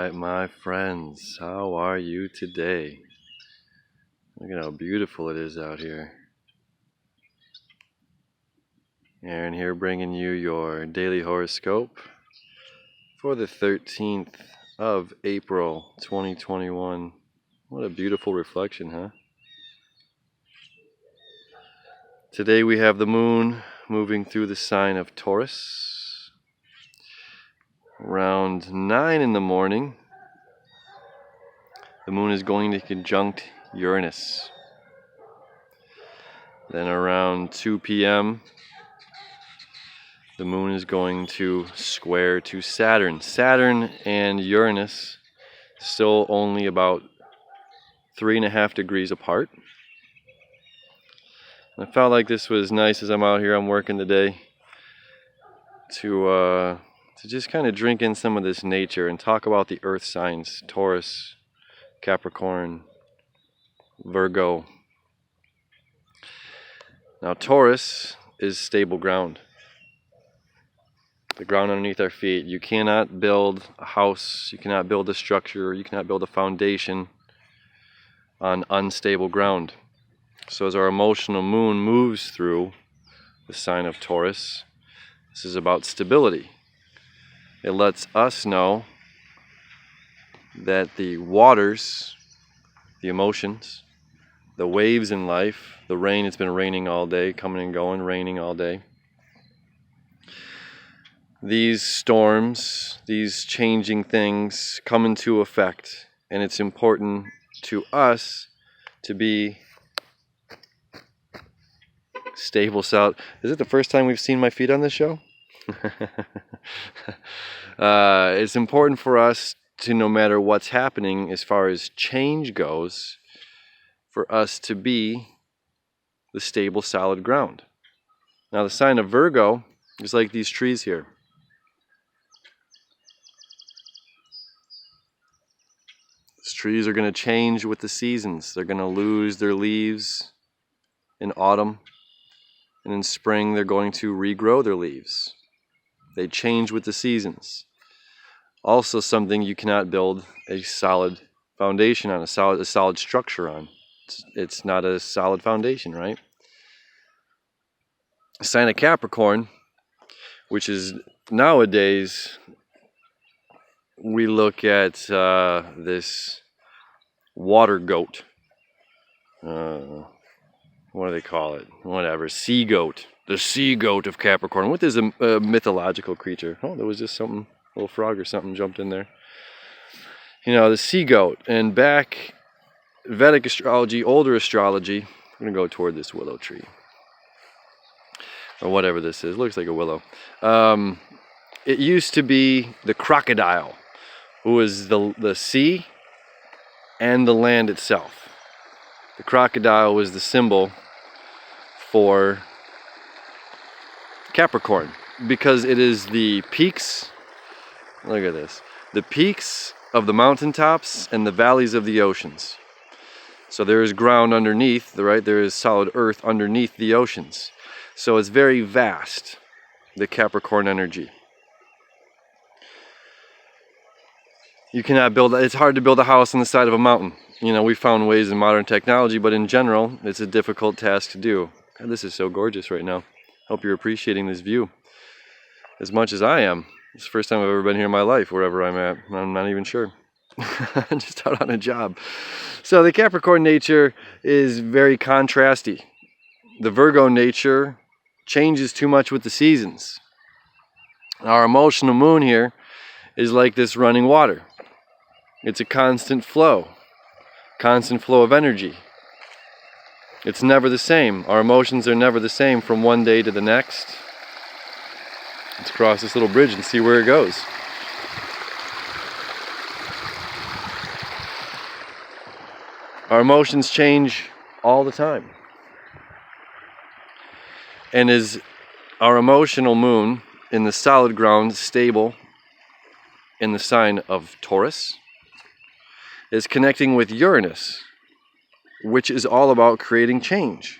Alright, my friends, how are you today? Look at how beautiful it is out here. Aaron here bringing you your daily horoscope for the 13th of April 2021. What a beautiful reflection, huh? Today we have the moon moving through the sign of Taurus. Around 9 in the morning, the moon is going to conjunct Uranus. Then around 2 p.m., the moon is going to square to Saturn. Saturn and Uranus still only about 3.5 degrees apart. I felt like this was nice as I'm out here, I'm working today, to just kind of drink in some of this nature and talk about the earth signs, Taurus, Capricorn, Virgo. Now Taurus is stable ground. The ground underneath our feet. You cannot build a house, you cannot build a structure, you cannot build a foundation on unstable ground. So as our emotional moon moves through the sign of Taurus, this is about stability. It lets us know that the waters, the emotions, the waves in life, the rain, it's been raining all day, coming and going, raining all day. These storms, these changing things come into effect, and it's important to us to be stable. Is it the first time we've seen my feet on this show? It's important for us to, no matter what's happening as far as change goes, for us to be the stable, solid ground. Now the sign of Virgo is like these trees here. These trees are going to change with the seasons. They're going to lose their leaves in autumn, and in spring they're going to regrow their leaves. They change with the seasons. Also something you cannot build a solid foundation on, a solid structure on. It's not a solid foundation, right? The sign of Capricorn, which is nowadays, we look at this water goat. What do they call it? Whatever, sea goat. The sea goat of Capricorn. What is a mythological creature? Oh, there was just something, a little frog or something jumped in there. You know, the sea goat. And back, Vedic astrology, older astrology, I'm going to go toward this willow tree. Or whatever this is. Looks like a willow. It used to be the crocodile, who was the sea and the land itself. The crocodile was the symbol for Capricorn, because it is the peaks, look at this, the peaks of the mountaintops and the valleys of the oceans. So there is ground underneath, right? There is solid earth underneath the oceans. So it's very vast, the Capricorn energy. You cannot build, it's hard to build a house on the side of a mountain. You know, we found ways in modern technology, but in general, it's a difficult task to do. God, this is so gorgeous right now. Hope you're appreciating this view as much as I am. It's the first time I've ever been here in my life, wherever I'm at. I'm not even sure. I'm just out on a job. So the Capricorn nature is very contrasty. The Virgo nature changes too much with the seasons. Our emotional moon here is like this running water. It's a constant flow of energy. It's never the same. Our emotions are never the same from one day to the next. Let's cross this little bridge and see where it goes. Our emotions change all the time. And is our emotional moon in the solid ground stable in the sign of Taurus, is connecting with Uranus, which is all about creating change.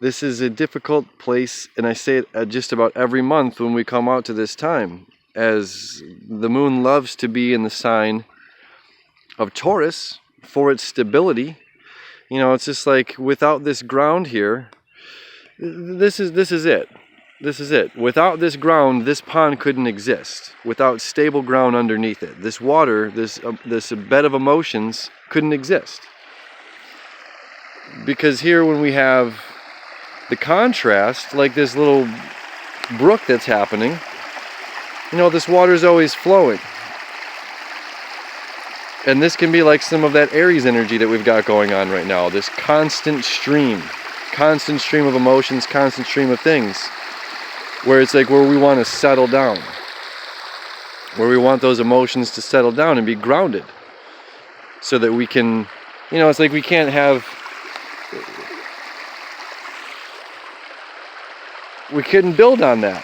This is a difficult place, and I say it just about every month when we come out to this time. as the moon loves to be in the sign of Taurus for its stability. You know, it's just like without this ground here, this is it. This is it. Without this ground, this pond couldn't exist. Without stable ground underneath it, this water, this bed of emotions couldn't exist. Because here, when we have the contrast, like this little brook that's happening, you know, this water is always flowing. And this can be like some of that Aries energy that we've got going on right now. This constant stream of emotions, constant stream of things. Where it's like where we want to settle down. Where we want those emotions to settle down and be grounded. So that we can, you know, it's like we can't have, we couldn't build on that.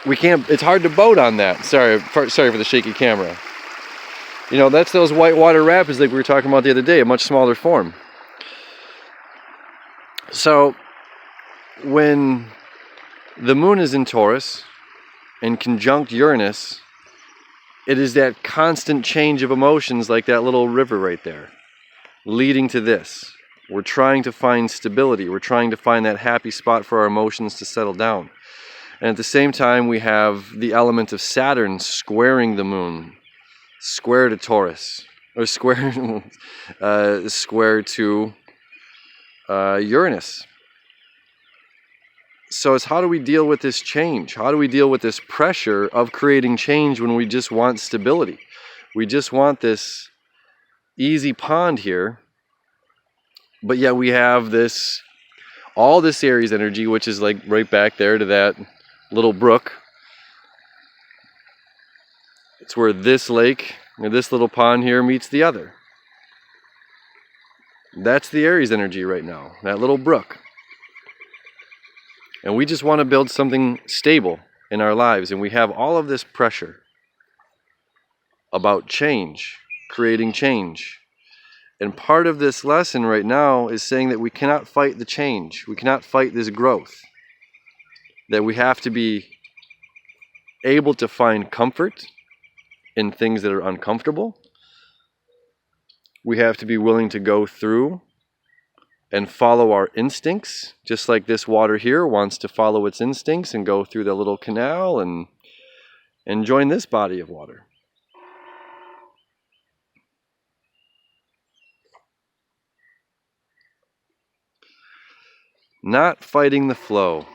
We can't, it's hard to boat on that. Sorry for the shaky camera. You know, that's those whitewater rapids like we were talking about the other day, a much smaller form. So, when the moon is in Taurus and conjunct Uranus, it is that constant change of emotions like that little river right there, leading to this. We're trying to find stability. We're trying to find that happy spot for our emotions to settle down. And at the same time, we have the element of Saturn squaring the moon, square to Taurus, or square to Uranus. So it's how do we deal with this change? How do we deal with this pressure of creating change when we just want stability? We just want this easy pond here, but yet we have this, all this Aries energy, which is like right back there to that little brook. It's where this lake, or this little pond here meets the other. That's the Aries energy right now, that little brook. And we just want to build something stable in our lives, and we have all of this pressure about change, creating change. And part of this lesson right now is saying that we cannot fight the change. We cannot fight this growth. That we have to be able to find comfort in things that are uncomfortable. We have to be willing to go through and follow our instincts, just like this water here wants to follow its instincts and go through the little canal and join this body of water. Not fighting the flow.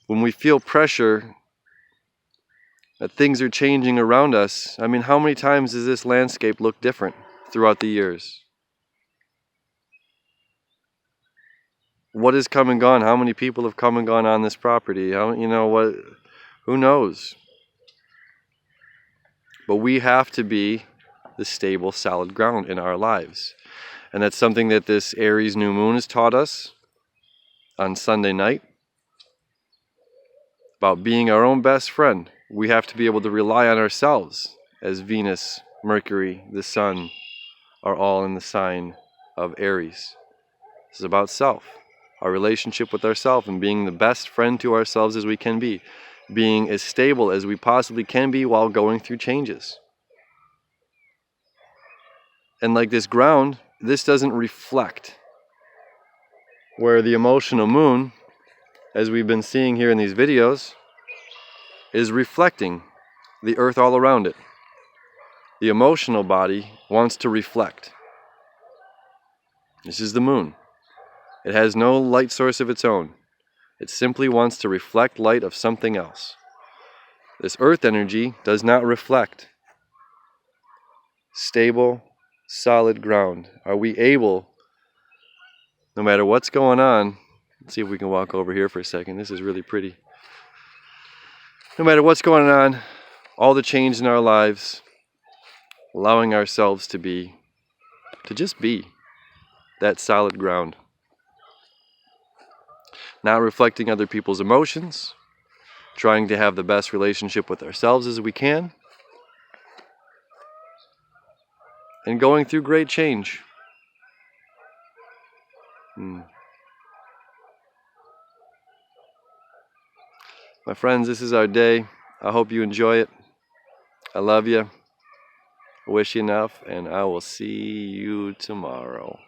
When we feel pressure that things are changing around us, I mean, how many times does this landscape look different throughout the years? What has come and gone? How many people have come and gone on this property? You know what? Who knows? But we have to be the stable, solid ground in our lives. And that's something that this Aries new moon has taught us on Sunday night. About being our own best friend. We have to be able to rely on ourselves, as Venus, Mercury, the Sun are all in the sign of Aries. This is about self. Our relationship with ourselves and being the best friend to ourselves as we can be. Being as stable as we possibly can be while going through changes. And like this ground, this doesn't reflect. Where the emotional moon, as we've been seeing here in these videos, is reflecting the earth all around it. The emotional body wants to reflect. This is the moon. It has no light source of its own. It simply wants to reflect light of something else. This earth energy does not reflect. Stable, solid ground. Are we able, no matter what's going on, let's see if we can walk over here for a second. This is really pretty. No matter what's going on, all the change in our lives, allowing ourselves to just be that solid ground. Not reflecting other people's emotions, trying to have the best relationship with ourselves as we can, and going through great change. My friends, this is our day. I hope you enjoy it. I love you. I wish you enough, and I will see you tomorrow.